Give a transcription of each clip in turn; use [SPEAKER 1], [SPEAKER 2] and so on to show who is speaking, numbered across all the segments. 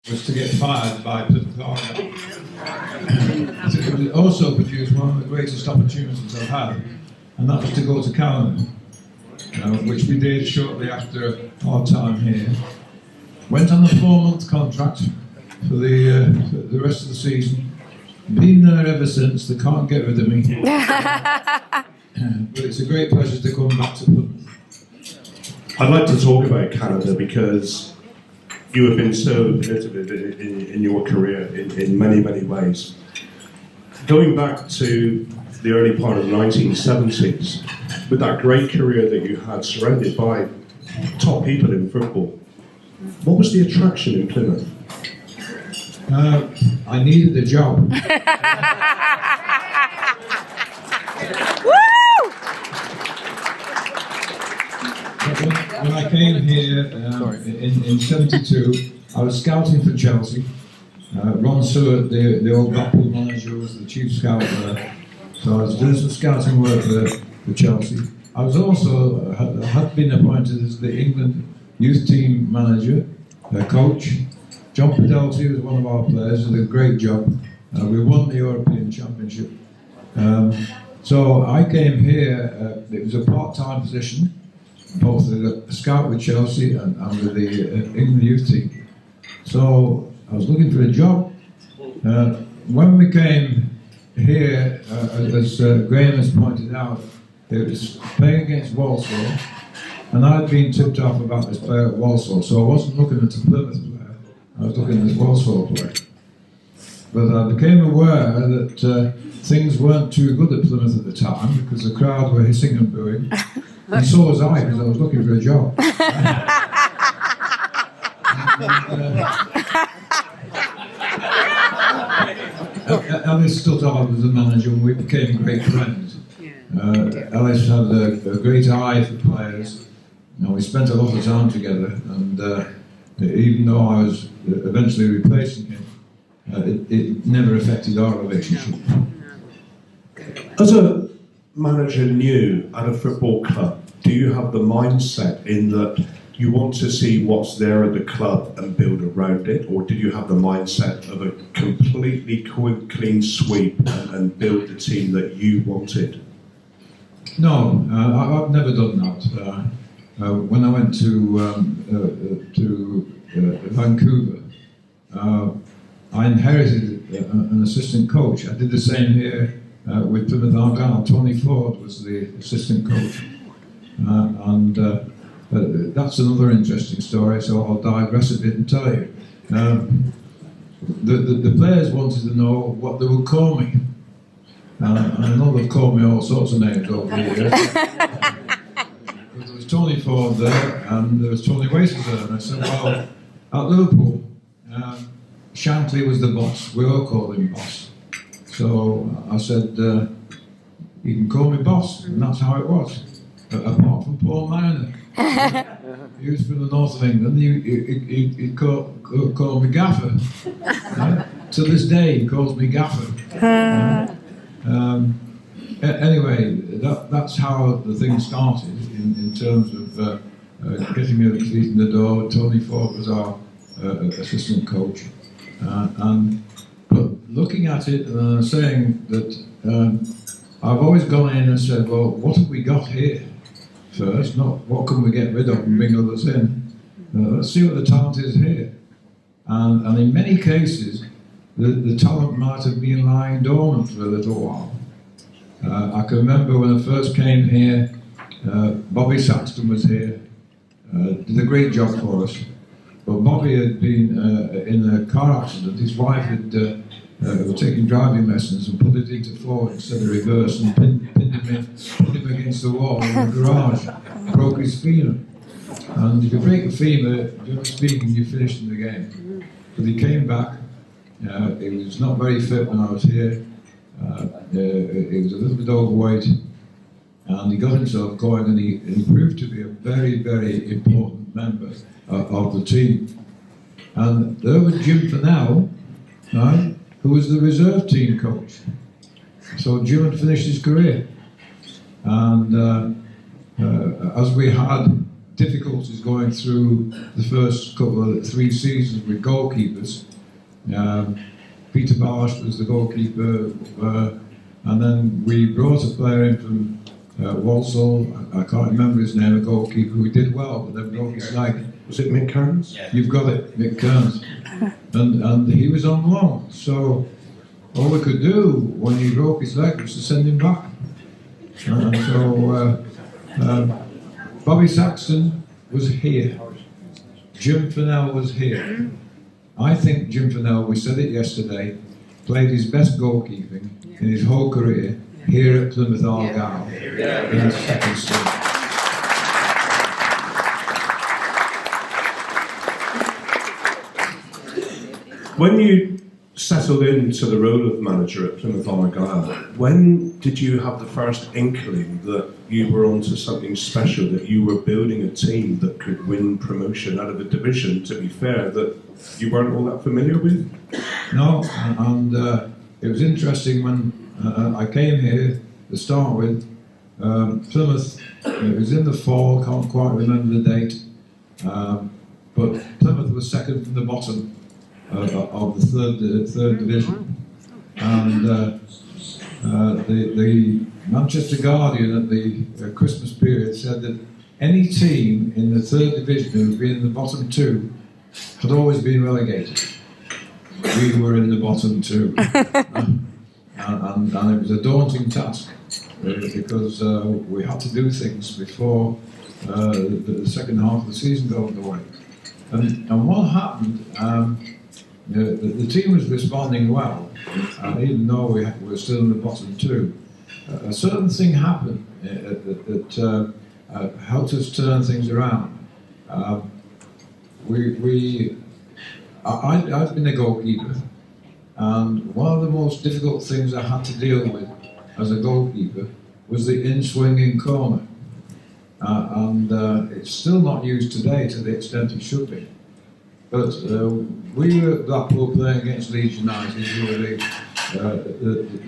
[SPEAKER 1] was to get fired by Plymouth Argyle. It also produced one of the greatest opportunities I've had, and that was to go to Canada, which we did shortly after our time here. Went on a 4-month contract for the rest of the season. Been there ever since. They can't get rid of me. But it's a great pleasure to come back to Plymouth.
[SPEAKER 2] I'd like to talk about Canada because you have been so innovative in your career in many, many ways. Going back to the early part of the 1970s, with that great career that you had surrounded by top people in football, what was the attraction in Plymouth?
[SPEAKER 1] I needed a job. When I came here in 72, I was scouting for Chelsea. Ron Seward, the old Blackpool manager, was the chief scout there. So I was doing some scouting work for Chelsea. I was also had been appointed as the England youth team manager, coach. John Pedalti was one of our players, did a great job. We won the European Championship. So I came here, it was a part-time position, both as a scout with Chelsea and with the England youth team. So I was looking for a job. When we came here, as Graham has pointed out, it was playing against Walsall, and I'd been tipped off about this player at Walsall, so I wasn't looking at a Plymouth player, I was looking at this Walsall player. But I became aware that things weren't too good at Plymouth at the time, because the crowd were hissing and booing, and so was I, because I was looking for a job. Ellis Stuttard was the manager, and we became great friends. Ellis had a great eye for players. We spent a lot of time together, and even though I was eventually replacing him, it never affected our relationship.
[SPEAKER 2] As a manager new at a football club, do you have the mindset in that you want to see what's there at the club and build around it, or did you have the mindset of a completely clean sweep and build the team that you wanted?
[SPEAKER 1] No, I've never done that. When I went to Vancouver, I inherited an assistant coach. I did the same here with Plymouth Argyle. Tony Ford was the assistant coach. That's another interesting story, so I'll digress a bit and tell you. The players wanted to know what they would call me. And I know they've called me all sorts of names over the years. But there was Tony Ford there, and there was Tony Wacer there, and I said, well, at Liverpool, Shankly was the boss. We all called him boss. So I said, you can call me boss, and that's how it was. Apart from Paul Mariner. He was from the north of England. He called me Gaffer. To this day, he calls me Gaffer. Anyway, that's how the thing started in terms of getting me the feet in the door. Tony Ford was our assistant coach. But looking at it and saying that I've always gone in and said, well, what have we got here first? Not what can we get rid of and bring others in. Let's see what the talent is here. And in many cases, the talent might have been lying dormant for a little while. I can remember when I first came here, Bobby Saxton was here, did a great job for us. But Bobby had been in a car accident. His wife had taken driving lessons and put it into forward instead of reverse, and pinned him against the wall in the garage, broke his femur. And if you break a femur, generally speaking, you're finished in the game. But he came back. He was not very fit when I was here. He was a little bit overweight, and he got himself going, and he proved to be a very, very important member of the team. And there was Jim Fennell, right, who was the reserve team coach. So Jim had finished his career. And as we had difficulties going through the first couple of 3 seasons with goalkeepers. Peter Barsh was the goalkeeper, and then we brought a player in from Walsall. I can't remember his name, a goalkeeper who did well, but then broke his leg.
[SPEAKER 2] Was it Mick Kearns?
[SPEAKER 3] Yeah.
[SPEAKER 1] You've got it, Mick Kearns. And he was on loan, so all we could do when he broke his leg was to send him back. And so Bobby Saxton was here. Jim Fennell was here. I think Jim Fennell, we said it yesterday, played his best goalkeeping in his whole career here at Plymouth Argyle in the second season.
[SPEAKER 2] When you settled into the role of manager at Plymouth Argyle, when did you have the first inkling that you were onto something special, that you were building a team that could win promotion out of a division, to be fair, that you weren't all that familiar with?
[SPEAKER 1] No, and it was interesting when I came here to start with. Plymouth, it was in the fall, can't quite remember the date, but Plymouth was second from the bottom of the third division, and the Manchester Guardian at the Christmas period said that any team in the third division who had been in the bottom 2 had always been relegated. We were in the bottom 2, and it was a daunting task because we had to do things before the second half of the season got underway. And what happened? The team was responding well, even though we were still in the bottom 2. A certain thing happened that helped us turn things around. I've been a goalkeeper, and one of the most difficult things I had to deal with as a goalkeeper was the in-swinging corner. And it's still not used today to the extent it should be. But we were at Blackpool playing against Leeds United, who were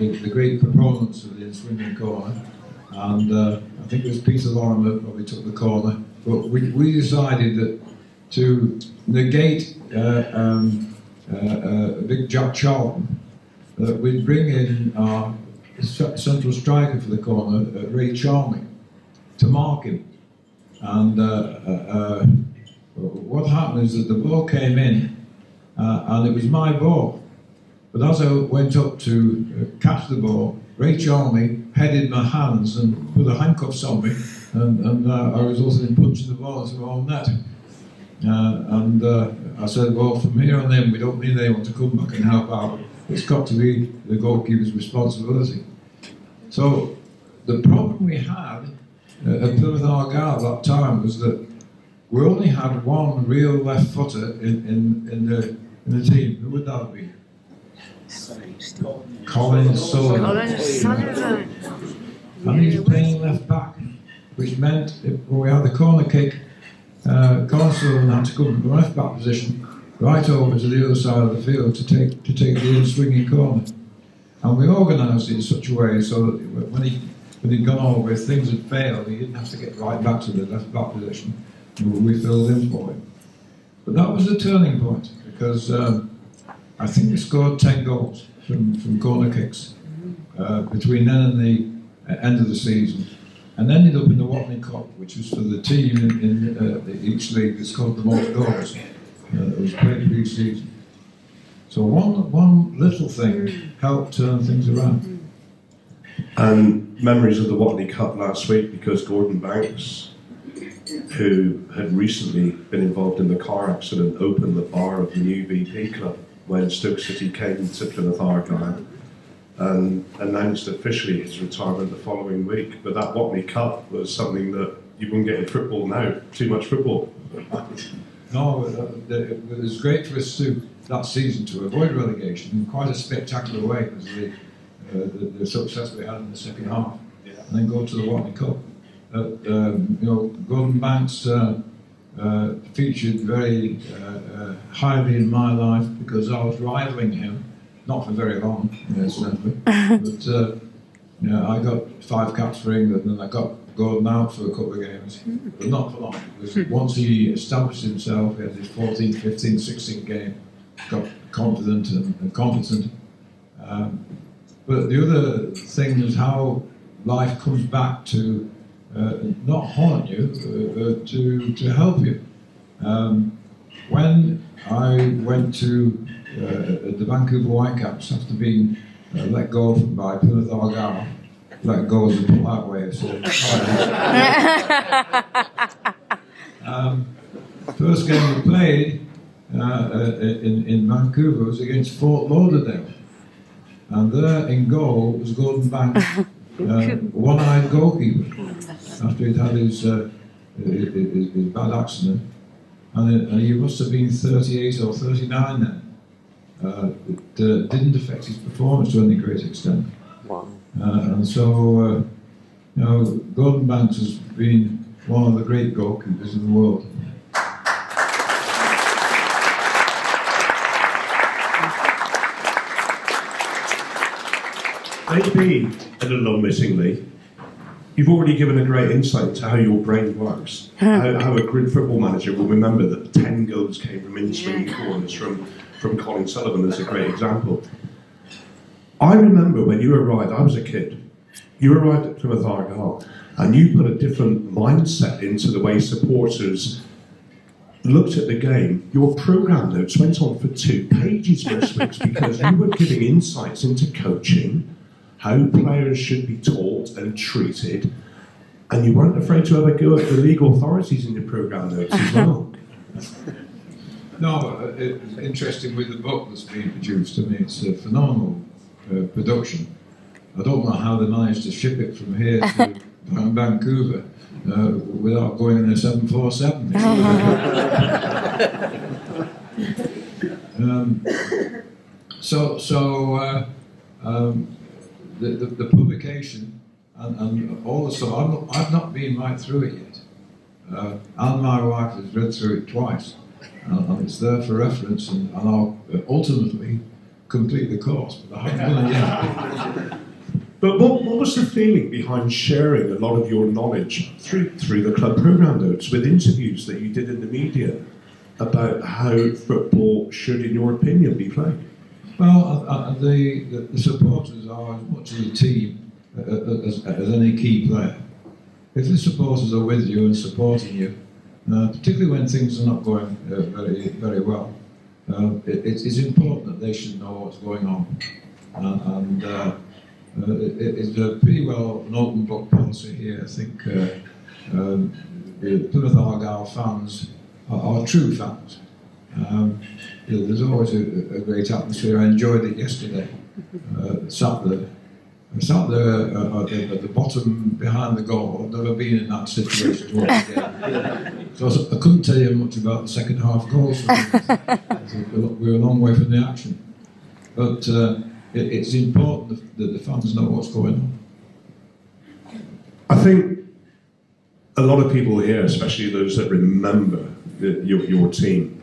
[SPEAKER 1] the great proponents of the in-swinging corner. And I think it was Peter Lorimer that probably took the corner. But we decided that to negate Big Jack Charlton, that we'd bring in our central striker for the corner, Ray Charming, to mark him. And what happened is that the ball came in, and it was my ball. But as I went up to catch the ball, Ray Charming headed my hands and put the handcuffs on me, and I resulted in punching the ball into my own net. I said, well, from here on in, we don't need anyone to come back and help out. It's got to be the goalkeeper's responsibility. So the problem we had at Plymouth Argyle at that time was that we only had one real left footer in the team. Who would that have been? Colin Sullivan. And he was playing left back, which meant when we had the corner kick, Colin Sullivan had to come from the left back position right over to the other side of the field to take the in-swinging corner. And we organised it in such a way so that when he'd gone over, if things had failed, he didn't have to get right back to the left back position. We filled in for him. But that was the turning point, because I think we scored 10 goals from corner kicks between then and the end of the season, and ended up in the Watney Cup, which was for the team in each league that scored the most goals. It was played pre-season. So one little thing helped turn things around.
[SPEAKER 2] And memories of the Watney Cup last week, because Gordon Banks, who had recently been involved in the car accident, opened the bar of the new VP club when Stoke City came to Plymouth Argyle and announced officially his retirement the following week. But that Watney Cup was something that you wouldn't get in football now. Too much football.
[SPEAKER 1] No, it was great for us that season to avoid relegation in quite a spectacular way, because the success we had in the second half, and then go to the Watney Cup. Gordon Banks featured very highly in my life because I was rivaling him, not for very long, incidentally, but I got 5 caps for England, and I got Gordon out for a couple of games, but not for long. Because once he established himself, he had his 14th, 15th, 16th game, got confident and competent. But the other thing is how life comes back to not haunt you, but to help you. When I went to the Vancouver Whitecaps after being let go by Plymouth Argyle, let go is a polite way of saying first game we played in Vancouver was against Fort Lauderdale, and there in goal was Gordon Banks, one-eyed goalkeeper, after he'd had his bad accident, and he must have been 38 or 39 then. It didn't affect his performance to any great extent.
[SPEAKER 3] Wow.
[SPEAKER 1] And so, Gordon Banks has been one of the great goalkeepers in the world.
[SPEAKER 2] Maybe a little unwittingly, you've already given a great insight to how your brain works. How a good football manager will remember that 10 goals came from in-swinging corners from Colin Sullivan as a great example. I remember when you arrived, I was a kid, you arrived at Plymouth Argyle and you put a different mindset into the way supporters looked at the game. Your programme notes went on for 2 pages most weeks because you were giving insights into coaching, how players should be taught and treated, and you weren't afraid to have a go at the legal authorities in your programme notes as well.
[SPEAKER 1] No, it's interesting with the book that's been produced. I mean, it's a phenomenal production. I don't know how they managed to ship it from here to Vancouver without going in a 747. The publication and all the stuff, I've not been right through it yet. And my wife has read through it twice. And it's there for reference, and I'll ultimately complete the course, but I haven't done it yet.
[SPEAKER 2] But what was the feeling behind sharing a lot of your knowledge through the club programme notes with interviews that you did in the media about how football should, in your opinion, be played?
[SPEAKER 1] Well, the supporters are as much of a team as any key player. If the supporters are with you and supporting you, particularly when things are not going very, very well, it's important that they should know what's going on. It's a pretty well an open book policy here. I think the Plymouth Argyle fans are true fans. There's always a great atmosphere. I enjoyed it yesterday. Sat there at the bottom behind the goal. I've never been in that situation once again. So I couldn't tell you much about the second half goals. We're a long way from the action. But it's important that the fans know what's going on.
[SPEAKER 2] I think a lot of people here, especially those that remember your team,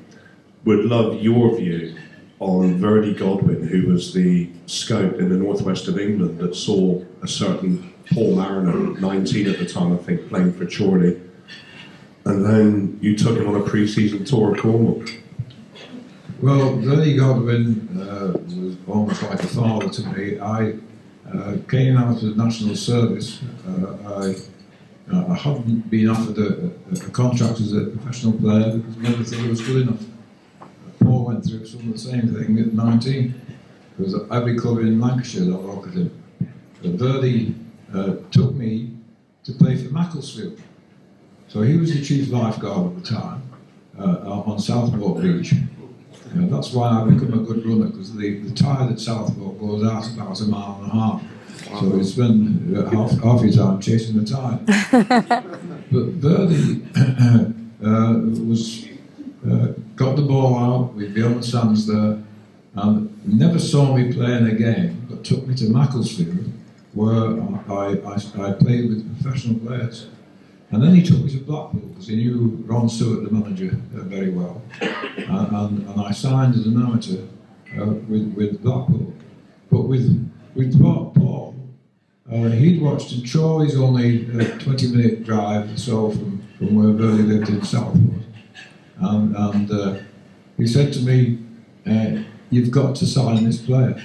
[SPEAKER 2] would love your view on Verde Godwin, who was the scout in the northwest of England that saw a certain Paul Mariner, 19 at the time, I think, playing for Chorley, and then you took him on a pre-season tour of Cornwall.
[SPEAKER 1] Well, Verde Godwin was almost like a father to me. I came out of national service. I hadn't been offered a contract as a professional player because I never thought it was good enough. Paul went through some of the same thing at 19. Because every club in Lancashire that I looked at him. Verde took me to play for Macclesfield. So he was the chief lifeguard at the time on Southport Beach. That's why I become a good runner, because the tide at Southport goes out about 1.5 miles. So we spend half your time chasing the tide. But Verde got the ball out, we'd be on the sands there, and never saw me play in a game, but took me to Macclesfield, where I played with professional players. And then he took me to Blackpool, because he knew Ron Stewart, the manager, very well. And I signed as an amateur with Blackpool. But with Paul, he'd watched him. Chorley's only a 20-minute drive or so from where Verde lived in Southwood. And he said to me, "You've got to sign this player."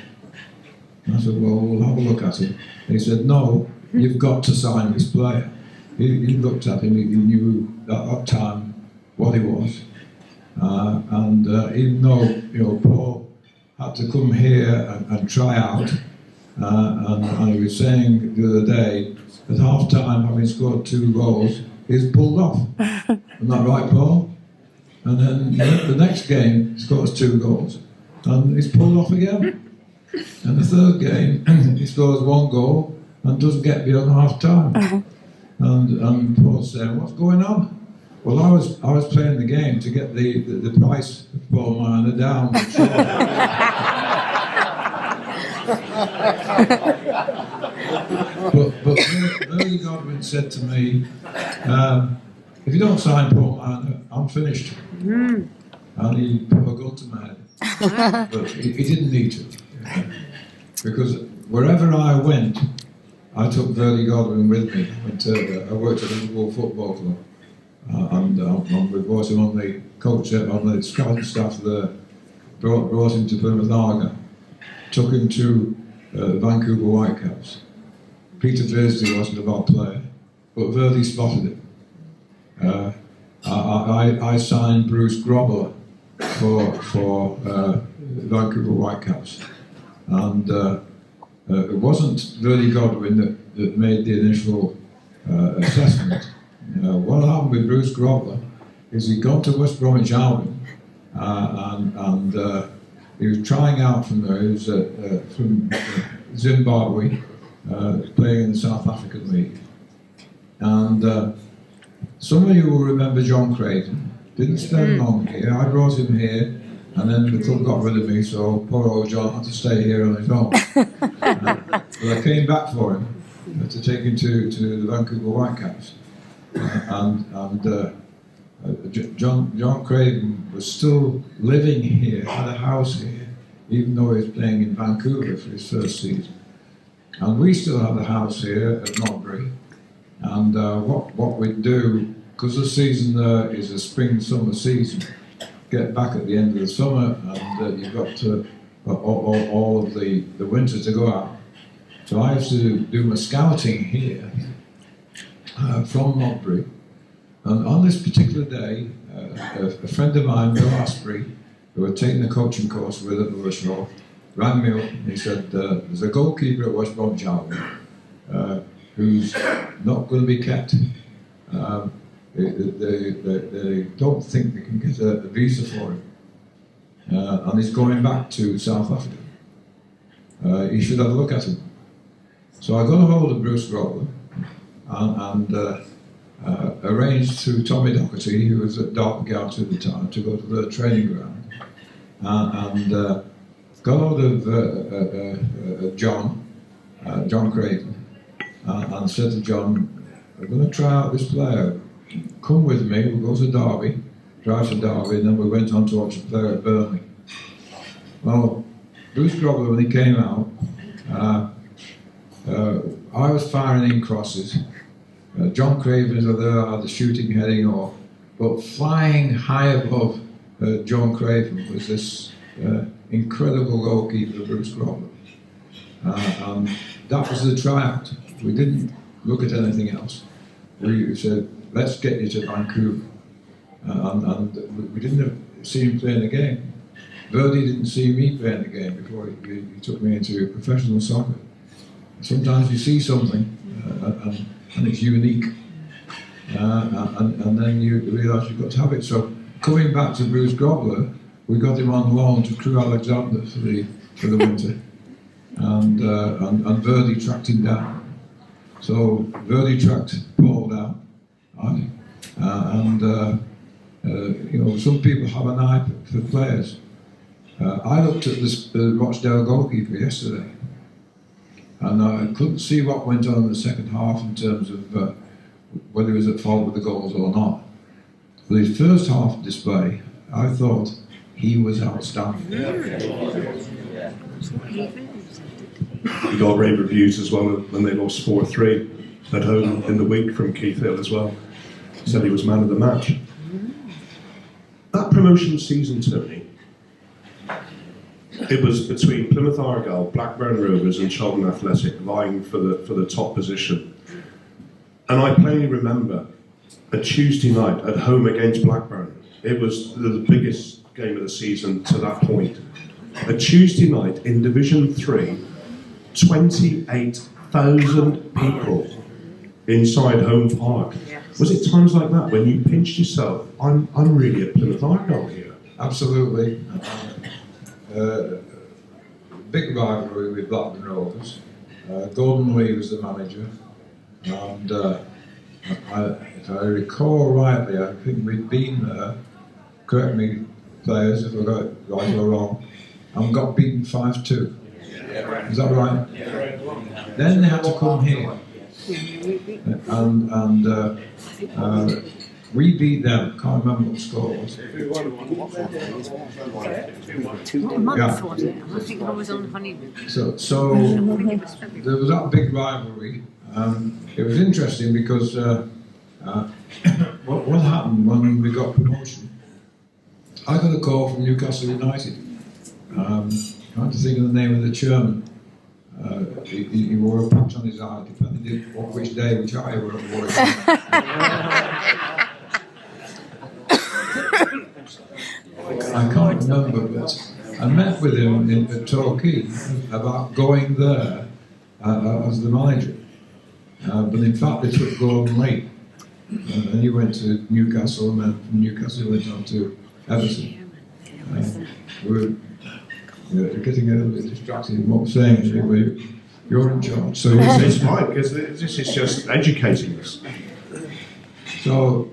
[SPEAKER 1] And I said, "Well, we'll have a look at him." And he said, "No, you've got to sign this player." He looked at him, he knew at that time what he was. And even though, Paul had to come here and try out, and he was saying the other day, at half time, having scored 2 goals, he's pulled off. Isn't that right, Paul? And then the next game, he scores 2 goals, and he's pulled off again. And the third game, he scores 1 goal and doesn't get beyond half time. And Paul's saying, "What's going on?" Well, I was playing the game to get the price of Paul Marner down. but Verde Godwin said to me, "If you don't sign Paul Marner, I'm finished." And he put a gun to my head. But he didn't need to. Because wherever I went, I took Verde Godwin with me. I worked at the Liverpool Football Club. And we brought him on the coach, on the scouting staff there, brought him to Plymouth Argyle, took him to Vancouver Whitecaps. Peter Thursday wasn't a bad player, but Verde spotted him. I signed Bruce Grobbler for Vancouver Whitecaps, and it wasn't Verde Godwin that made the initial assessment. What happened with Bruce Grobbler is he'd gone to West Bromwich Albion, and he was trying out from there. He was from Zimbabwe, playing in the South African League. And some of you will remember John Creighton. Didn't spend long here. I brought him here, and then the club got rid of me, so poor old John had to stay here on his own. But I came back for him to take him to the Vancouver Whitecaps. John Creighton was still living here, had a house here, even though he was playing in Vancouver for his first season. And we still had a house here at Modbury. And what we'd do, because the season there is a spring-summer season, get back at the end of the summer, and you've got to, all of the winter to go out. So I used to do my scouting here from Modbury. And on this particular day, a friend of mine, Bill Asprey, who had taken the coaching course with at Lewishall, rang me up and he said, "There's a goalkeeper at West Bromwich Albion who's not going to be kept. They don't think they can get a visa for him. And he's going back to South Africa. You should have a look at him." So I got a hold of Bruce Grobbler and arranged through Tommy Doherty, who was at Derby Gaunt at the time, to go to the training ground. And got hold of John Creighton, and said to John, "We're going to try out this player. Come with me, we'll go to Derby, drive to Derby," and then we went on to watch the player at Burnley. Well, Bruce Grobbler, when he came out, I was firing in crosses. John Craven was there, had the shooting heading off, but flying high above John Craven was this incredible goalkeeper, Bruce Grobbler. And that was the tryout. We didn't look at anything else. We said, "Let's get you to Vancouver." And we didn't see him playing the game. Verde didn't see me playing the game before he took me into professional soccer. Sometimes you see something and it's unique, and then you realise you've got to have it. So coming back to Bruce Grobbler, we got him on loan to Crewe Alexander for the winter, and Verde tracked him down. So Verde tracked Paul down, right? Some people have an eye for players. I looked at the Rochdale goalkeeper yesterday, and I couldn't see what went on in the second half in terms of whether he was at fault with the goals or not. But his first half display, I thought he was outstanding.
[SPEAKER 2] He got rave reviews as well when they lost 4-3 at home in the week from Keith Hill as well. Said he was man of the match. That promotion season, Tony, it was between Plymouth Argyle, Blackburn Rovers and Charlton Athletic vying for the top position. And I plainly remember a Tuesday night at home against Blackburn. It was the biggest game of the season to that point. A Tuesday night in Division 3, 28,000 people inside Home Park. Was it times like that when you pinched yourself, I'm really at Plymouth Argyle here?
[SPEAKER 1] Absolutely. Big rivalry with Blackburn Rovers. Gordon Lee was the manager, and if I recall rightly, I think we'd been there, correct me players if I got it right or wrong, and got beaten 5-2. Is that right? Then they had to come here, and we beat them. Can't remember what the score was.
[SPEAKER 3] What month was it? I think I was on honeymoon.
[SPEAKER 1] So there was that big rivalry. It was interesting because what happened when we got promotion? I got a call from Newcastle United. Trying to think of the name of the chairman. He wore a patch on his eye, depending on which day, which eye he wore it. I can't remember, but I met with him at Torquay about going there as the manager. But in fact, they took Gordon Lee. And he went to Newcastle, and then from Newcastle he went on to Everton. We're getting a little bit distracted in what we're saying. You're in charge. So
[SPEAKER 2] it's fine, because this is just educating us.
[SPEAKER 1] So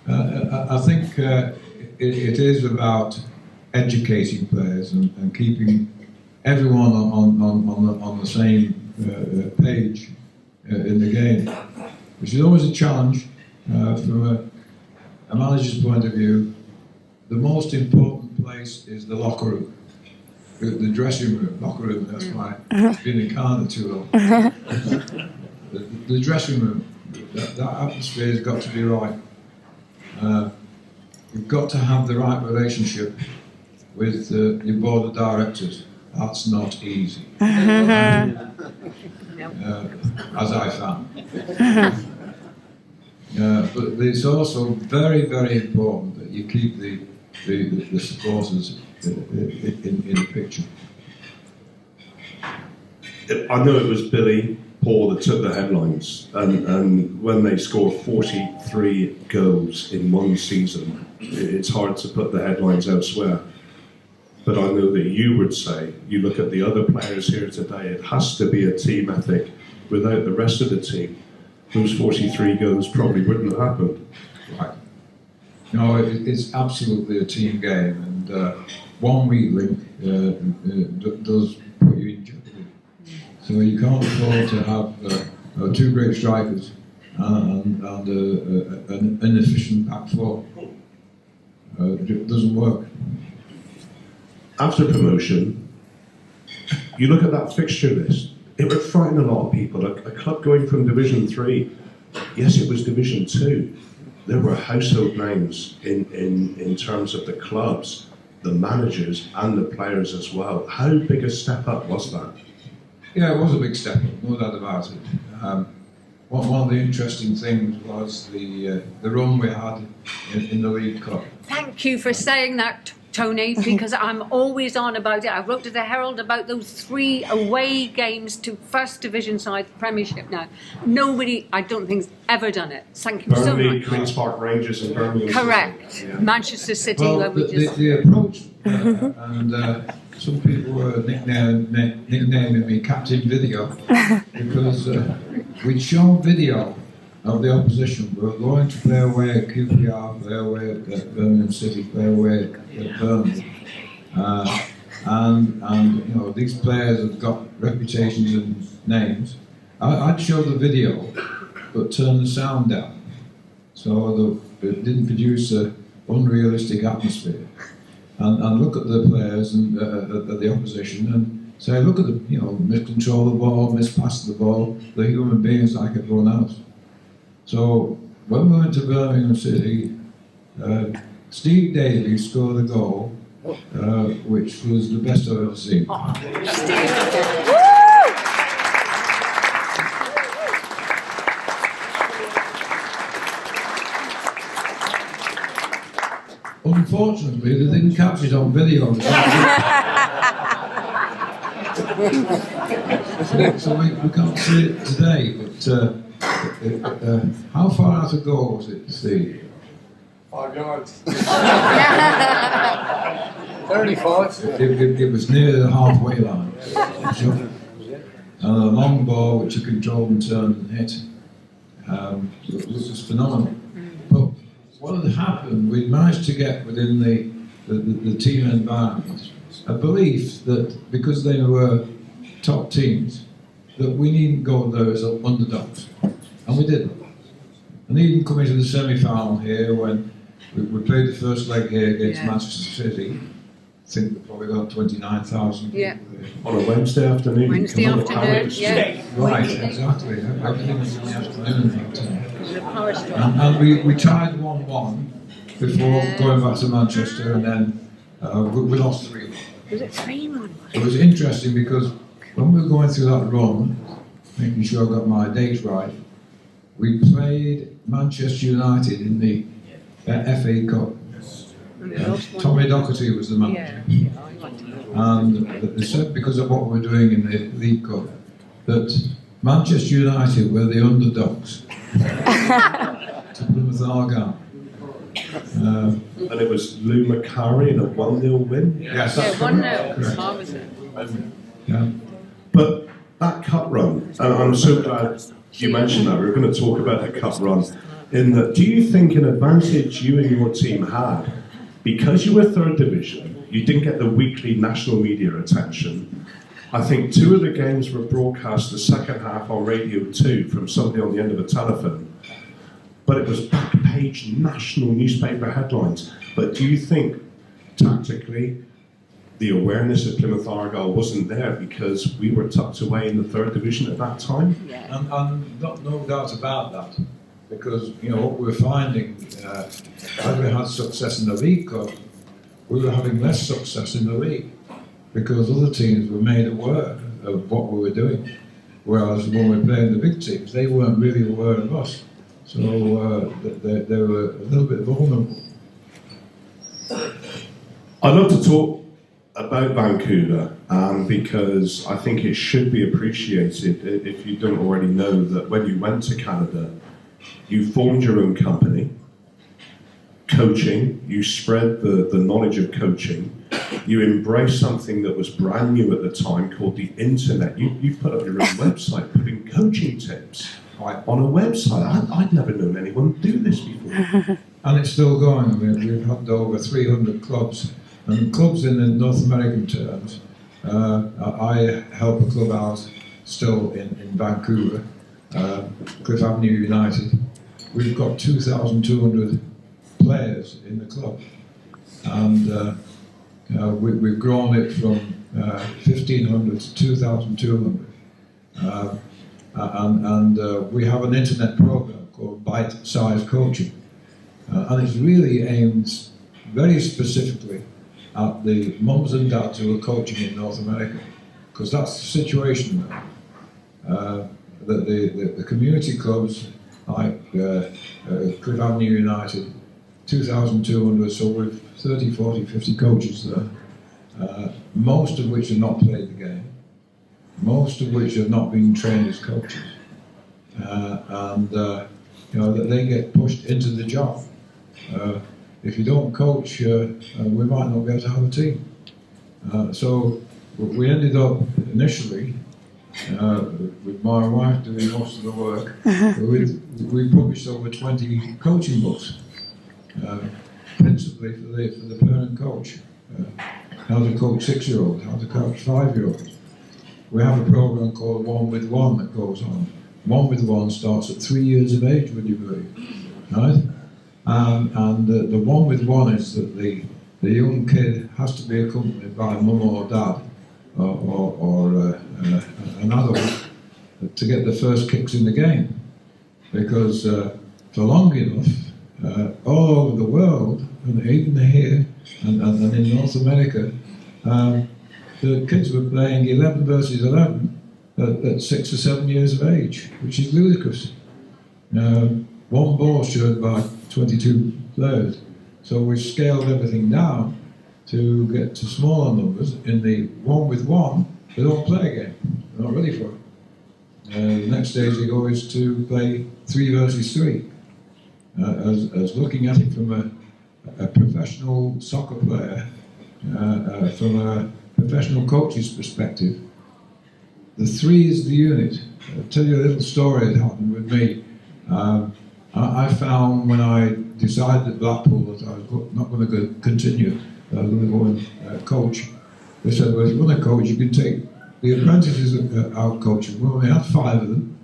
[SPEAKER 1] I think it is about educating players and keeping everyone on the same page in the game, which is always a challenge from a manager's point of view. The most important place is the locker room. The dressing room, locker room, that's why it's been in Canada too long. The dressing room, that atmosphere has got to be right. You've got to have the right relationship with your board of directors. That's not easy, as I found. But it's also very, very important that you keep the supporters in the picture.
[SPEAKER 2] I know it was Billy Paul that took the headlines, and when they scored 43 goals in one season, it's hard to put the headlines elsewhere. But I know that you would say, you look at the other players here today, it has to be a team ethic. Without the rest of the team, those 43 goals probably wouldn't have happened.
[SPEAKER 1] Right. No, it's absolutely a team game, and one weak link does put you in jeopardy. So you can't afford to have two great strikers and an inefficient back four. It doesn't work.
[SPEAKER 2] After promotion, you look at that fixture list, it would frighten a lot of people. A club going from Division 3, yes, it was Division 2. There were household names in terms of the clubs, the managers and the players as well. How big a step up was that?
[SPEAKER 1] Yeah, it was a big step up, no doubt about it. One of the interesting things was the run we had in the League Cup.
[SPEAKER 3] Thank you for saying that, Tony, because I'm always on about it. I wrote to the Herald about those 3 away games to First Division side Premiership now. Nobody, I don't think, has ever done it. Thank you so
[SPEAKER 2] Burnley,
[SPEAKER 3] much.
[SPEAKER 2] Queen's Park Rangers and Birmingham.
[SPEAKER 3] Correct.
[SPEAKER 2] Yeah.
[SPEAKER 3] Manchester City,
[SPEAKER 1] Well,
[SPEAKER 3] where we just...
[SPEAKER 1] the approach, and some people were nicknaming me Captain Video, because we'd shown video of the opposition. We were going to play away at QPR, play away at Birmingham City, play away at Burnley. And you know, these players have got reputations and names. I'd show the video, but turn the sound down, so it didn't produce an unrealistic atmosphere. And look at the players and at the opposition, and say, look at them, miscontrol the ball, mispass the ball, they're human beings like everyone else. So when we went to Birmingham City, Steve Davies scored a goal, which was the best I've ever seen. Unfortunately, they didn't capture it on video. So we can't see it today, but how far out of goal was it, Steve?
[SPEAKER 4] 5 yards. 35.
[SPEAKER 1] It was near the halfway line. And a long ball which you controlled and turned and hit. It was phenomenal. But what had happened, we'd managed to get within the team environment a belief that because they were top teams, that we needn't go there as underdogs. And we didn't. And even coming to the semi-final here, when we played the first leg here against Manchester City, I think we probably got 29,000 people there.
[SPEAKER 2] On a Wednesday afternoon.
[SPEAKER 3] Wednesday afternoon, yeah.
[SPEAKER 1] Right, exactly. Everything was in the afternoon that time.
[SPEAKER 3] It was a power strike.
[SPEAKER 1] And we tied 1-1 before going back to Manchester, and then we lost 3-1.
[SPEAKER 3] Was it 3-1?
[SPEAKER 1] It was interesting because when we were going through that run, making sure I got my dates right, we played Manchester United in the FA Cup. Tommy Docherty was the manager. And they said because of what we were doing in the League Cup, that Manchester United were the underdogs to Plymouth Argyle.
[SPEAKER 2] And it was Lou Macari in a 1-0 win.
[SPEAKER 1] Yes,
[SPEAKER 3] Yeah,
[SPEAKER 1] that's
[SPEAKER 3] 1-0.
[SPEAKER 1] correct. Yeah.
[SPEAKER 2] But that cup run, and I'm so glad you mentioned that. We're going to talk about the cup run. In that, do you think an advantage you and your team had, because you were third division, you didn't get the weekly national media attention? I think 2 of the games were broadcast the second half on Radio 2 from somebody on the end of a telephone. But it was back page national newspaper headlines. But do you think, tactically, the awareness of Plymouth Argyle wasn't there because we were tucked away in the third division at that time?
[SPEAKER 3] Yeah.
[SPEAKER 1] And no doubt about that, because what we were finding, as we had success in the League Cup, we were having less success in the league because other teams were made aware of what we were doing, whereas when we were playing the big teams, they weren't really aware of us, so they were a little bit vulnerable.
[SPEAKER 2] I'd love to talk about Vancouver because I think it should be appreciated, if you don't already know, that when you went to Canada, you formed your own company, coaching, you spread the knowledge of coaching, you embraced something that was brand new at the time called the internet. You put up your own website, putting coaching tips on a website. I'd never known anyone do this before.
[SPEAKER 1] And it's still going. I mean, we've had over 300 clubs, and clubs in the North American terms. I help a club out still in Vancouver, Cliff Avenue United. We've got 2,200 players in the club, and we've grown it from 1,500 to 2,200. And we have an internet program called Bite Size Coaching, and it's really aimed very specifically at the mums and dads who are coaching in North America, because that's the situation now. The community clubs like Cliff Avenue United, 2,200, so we've 30, 40, 50 coaches there, most of which have not played the game, most of which have not been trained as coaches, and that they get pushed into the job. If you don't coach, we might not be able to have a team. So we ended up initially with my wife doing most of the work. We published over 20 coaching books, principally for the parent coach. How to coach 6-year-olds, how to coach 5-year-olds. We have a program called 1 with 1 that goes on. 1 with 1 starts at 3 years of age, would you believe? Right? And the 1 with 1 is that the young kid has to be accompanied by mum or dad or an adult to get the first kicks in the game, because for long enough, all over the world, and even here and in North America, the kids were playing 11 versus 11 at 6 or 7 years of age, which is ludicrous. One ball shared by 22 players, so we scaled everything down to get to smaller numbers. In the 1-with-1, they don't play a game, they're not ready for it. The next stage they go is to play 3 versus 3. As looking at it from a professional soccer player, from a professional coach's perspective, the 3 is the unit. I'll tell you a little story that happened with me. I found when I decided at Blackpool that I was not going to continue, I was going to go and coach. They said, well, if you want to coach, you can take the apprentices out coaching. We only had 5 of them.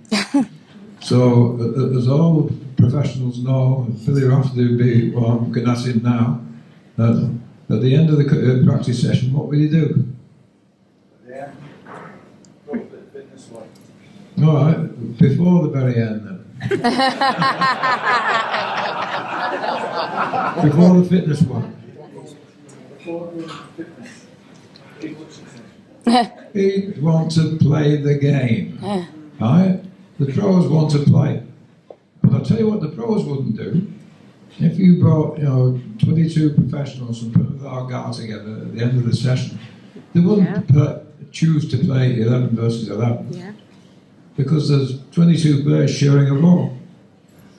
[SPEAKER 1] So, as all professionals know, Billy Rafferty would be, well, I'm looking at him now. At the end of the practice session, what will you do?
[SPEAKER 4] Yeah. Go for the fitness one.
[SPEAKER 1] All right, before the very end then. Before the fitness one.
[SPEAKER 4] Before the fitness.
[SPEAKER 1] He'd want to play the game. Right? The pros want to play. But I'll tell you what the pros wouldn't do. If you brought, 22 professionals from Plymouth Argyle together at the end of the session, they wouldn't choose to play 11 versus 11.
[SPEAKER 3] Yeah.
[SPEAKER 1] Because there's 22 players sharing a ball.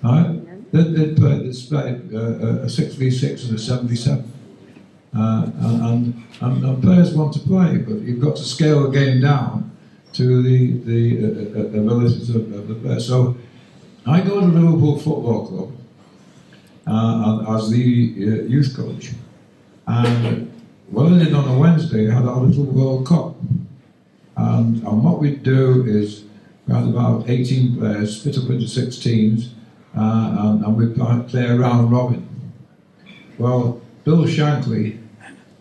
[SPEAKER 1] Right? They'd play a 6v6 and a 7v7. And players want to play, but you've got to scale the game down to the abilities of the players. So I go to Liverpool Football Club as the youth coach, and what I did on a Wednesday, I had our little World Cup, and what we'd do is we had about 18 players split up into 6 teams, and we'd play a round robin. Well, Bill Shankly,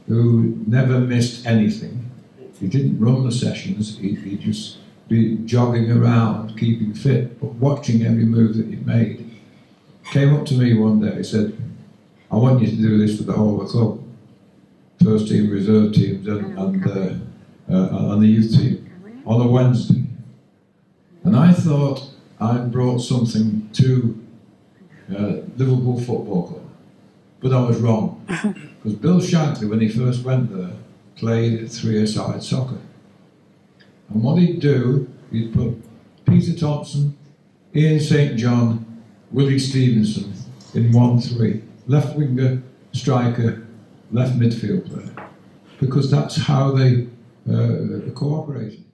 [SPEAKER 1] who never missed anything, he didn't run the sessions, he'd just be jogging around, keeping fit, but watching every move that he made, came up to me one day and said, I want you to do this for the whole of the club. First team, reserve teams, and the youth team, on a Wednesday. And I thought I'd brought something to Liverpool Football Club, but I was wrong. Because Bill Shankly, when he first went there, played 3-a-side soccer. And what he'd do, he'd put Peter Thompson, Ian St. John, Willie Stevenson in 1-3. Left winger, striker, left midfield player. Because that's how they cooperated.